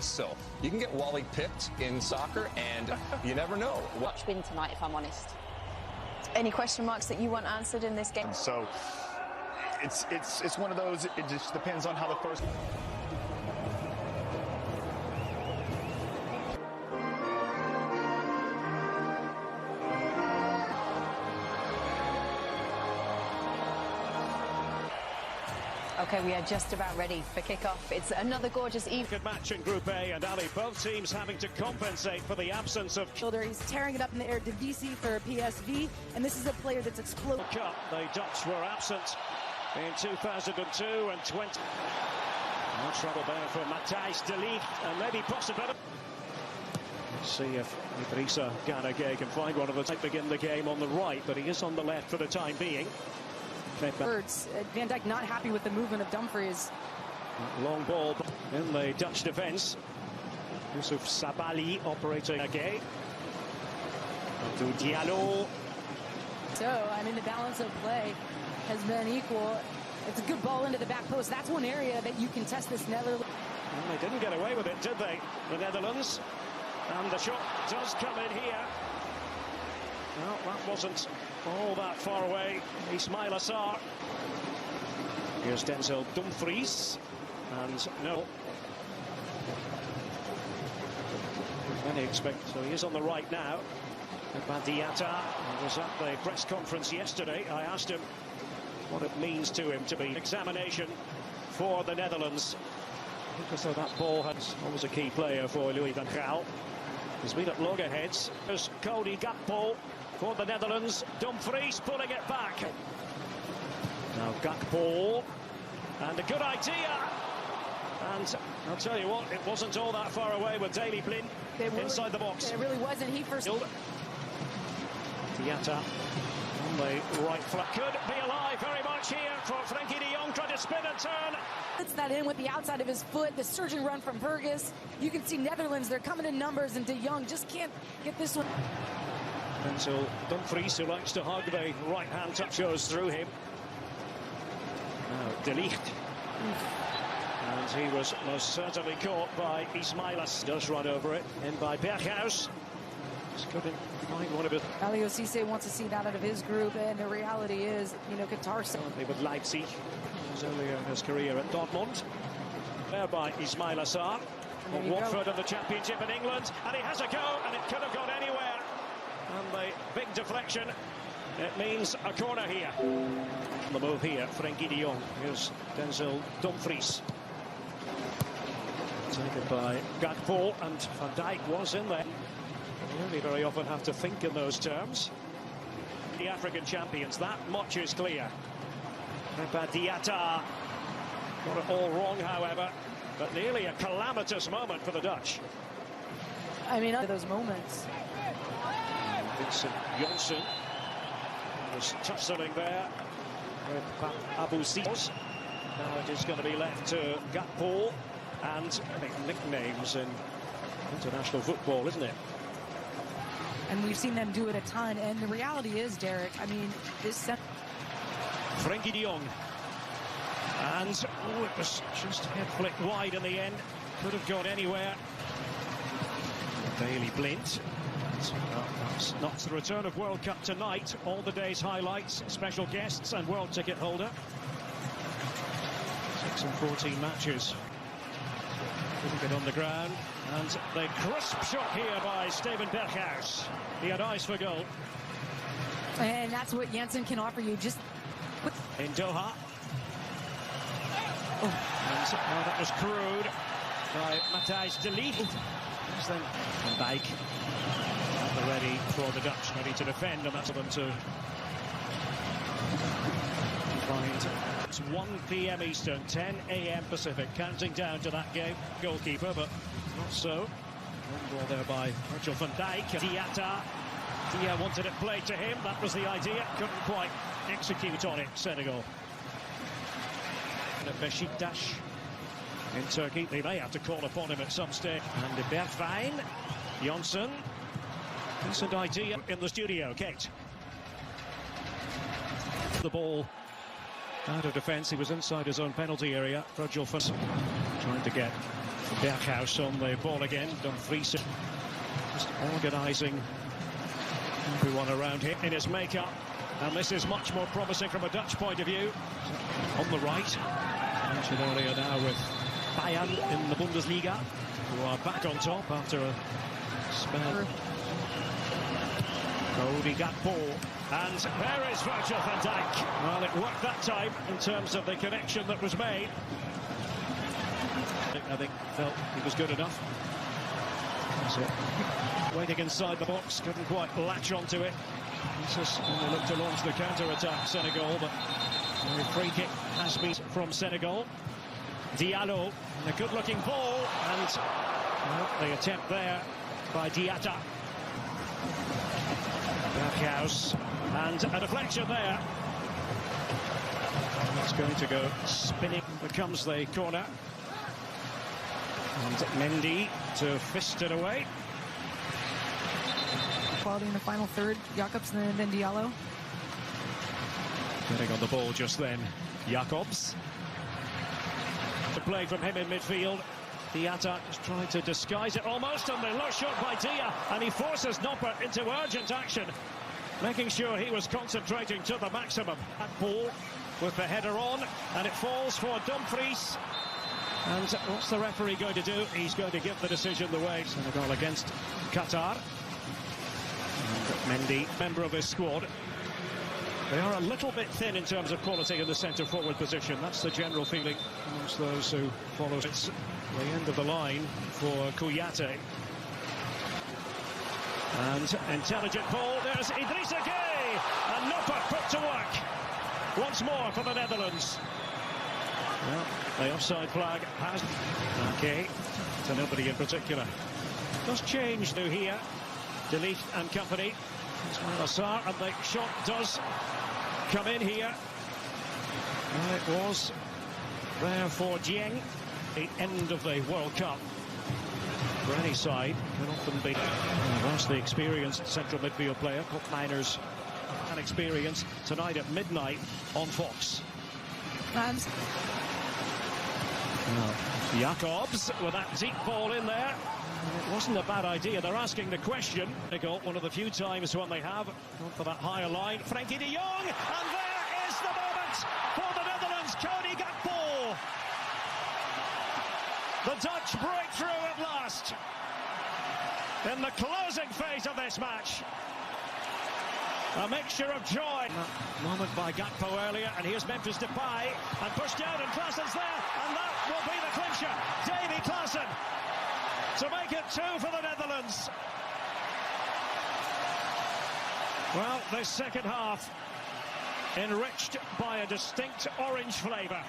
So you can get Wally picked in soccer, and you never know. Watch win tonight, if I'm honest. Any question marks that you want answered in this game? So it's one of those. It just depends on how the first. Okay, we are just about ready for kick-off. It's another gorgeous evening. Good match in Group A, and Ali, both teams having to compensate for the absence of. He's tearing it up in the air to VC for PSV, and this is a player that's exploded. Cup, the Dutch were absent in 2002 and 20. No trouble there for Matthijs de Ligt, and maybe possibility. Let's see if Idrissa Gana Gueye can find one of the type begin the game on the right, but he is on the left for the time being. Birds. Van Dijk not happy with the movement of Dumfries. Long ball in the Dutch defence. Yusuf Sabali operating again. To Diallo. So, I mean, the balance of play has been equal. It's a good ball into the back post. That's one area that you can test this Netherlands. Well, they didn't get away with it, did they? The Netherlands. And the shot does come in here. Well, that wasn't all that far away. Ismail Assar. Here's Denzel Dumfries. And no. Many expect, so he is on the right now. Badiata was at the press conference yesterday. I asked him what it means to him to be examination for the Netherlands. Because that ball has always a key player for Louis van Gaal. He's been at loggerheads. There's Cody Gakpo for the Netherlands. Dumfries pulling it back. Now Gakpo. And a good idea. And I'll tell you what, it wasn't all that far away with Daley Blind inside the box. It really wasn't. He first. Diatta on the right flank. Could be alive very much here for Frenkie de Jong, trying to spin and turn. Puts that in with the outside of his foot. The surging run from Burgess. You can see Netherlands, they're coming in numbers, and de Jong just can't get this one. Until Dumfries, who likes to hug the right-hand touch, goes through him. Now De Ligt. And he was most certainly caught by Ismailas. Does run over it. In by Berghuis. Just couldn't find one of it. Aliou Cisse wants to see that out of his group, and the reality is, you know, Qatar. With Leipzig. He was earlier in his career at Dortmund. There by Ismail Assar. Watford in the Championship in England. And he has a go, and it could have gone anywhere. And the big deflection. It means a corner here. The move here, Frenkie de Jong. Here's Denzel Dumfries. Taken by Gakpo, and Van Dijk was in there. You only very often have to think in those terms. The African champions, that much is clear. Badiata got it all wrong, however, but nearly a calamitous moment for the Dutch. I mean, those moments. Vincent Janssen was tussling there with Abu Sis. Now it is going to be left to Gakpo, and I think nicknames in international football, isn't it? And we've seen them do it a ton, and the reality is, Derek, I mean, this set. Frenkie de Jong. And it was just head flicked wide in the end. Could have gone anywhere. Daley Blind. That's not the return of World Cup tonight. All the day's highlights, special guests and world ticket holder. 6 and 14 matches. Couldn't get on the ground. And the crisp shot here by Steven Berghuis. He had eyes for goal. And that's what Janssen can offer you. Just in Doha. Oh. And that was crude by Matthijs de Ligt. Then Van Dijk at the ready for the Dutch, ready to defend, and that's for them to find. It's 1 p.m. Eastern, 10 a.m. Pacific, counting down to that game. Goalkeeper, but not so. One ball there by Virgil van Dijk. Diatta. Dia wanted it played to him. That was the idea. Couldn't quite execute on it, Senegal. And at Beşiktaş in Turkey, they may have to call upon him at some stage. And de Bergwijn. Janssen. Decent idea in the studio. Kate. The ball out of defence. He was inside his own penalty area. Virgil Fuss trying to get Berghuis on the ball again. Dumfries just organising everyone around him in his makeup. And this is much more promising from a Dutch point of view. On the right, mentioned earlier now with Bayern in the Bundesliga, who are back on top after a spell. Cody Gakpo, and there is Virgil van Dijk. Well, it worked that time in terms of the connection that was made. I think felt he was good enough. That's it. Waiting inside the box, couldn't quite latch onto it. Just when they look to launch the counter-attack, Senegal, but the free kick has been from Senegal. Diallo, and a good-looking ball, and well, the attempt there by Diatta. Berghuis, and a deflection there. It's going to go spinning. Becomes the corner. And Mendy to fist it away. Quality in the final third. Jacobs and then Diallo. Getting on the ball just then. Jacobs. The play from him in midfield. Diatta just trying to disguise it almost, and the low shot by Dia, and he forces Noppert into urgent action, making sure he was concentrating to the maximum. That ball with the header on, and it falls for Dumfries. And what's the referee going to do? He's going to give the decision the way. Senegal against Qatar. And Mendy, member of his squad. They are a little bit thin in terms of quality in the centre-forward position. That's the general feeling amongst those who follow. It's the end of the line for Kouyaté. And intelligent ball. There's Idrissa Gueye. And Noppert put to work. Once more for the Netherlands. Well, the offside flag has... Okay, to nobody in particular. Does change though here. Delete and company. Assar, and the shot does come in here. Well, it was there for Dieng. The end of the World Cup for any side can often be a vastly experienced central midfield player. Cup Niners and experience tonight at midnight on Fox. And Jacobs with that deep ball in there. It wasn't a bad idea. They're asking the question. They got one of the few times when they have gone for that higher line. Frankie de Jong, and there is the moment for the Netherlands. Cody Gakpo. The Dutch breakthrough at last in the closing phase of this match. A mixture of joy. Moment by Gakpo earlier, and here's Memphis Depay, and pushed out, and Klaasen's there, and that will be the clincher. Davy Klaasen to make it 2 for the Netherlands. Well, this second half enriched by a distinct orange flavour.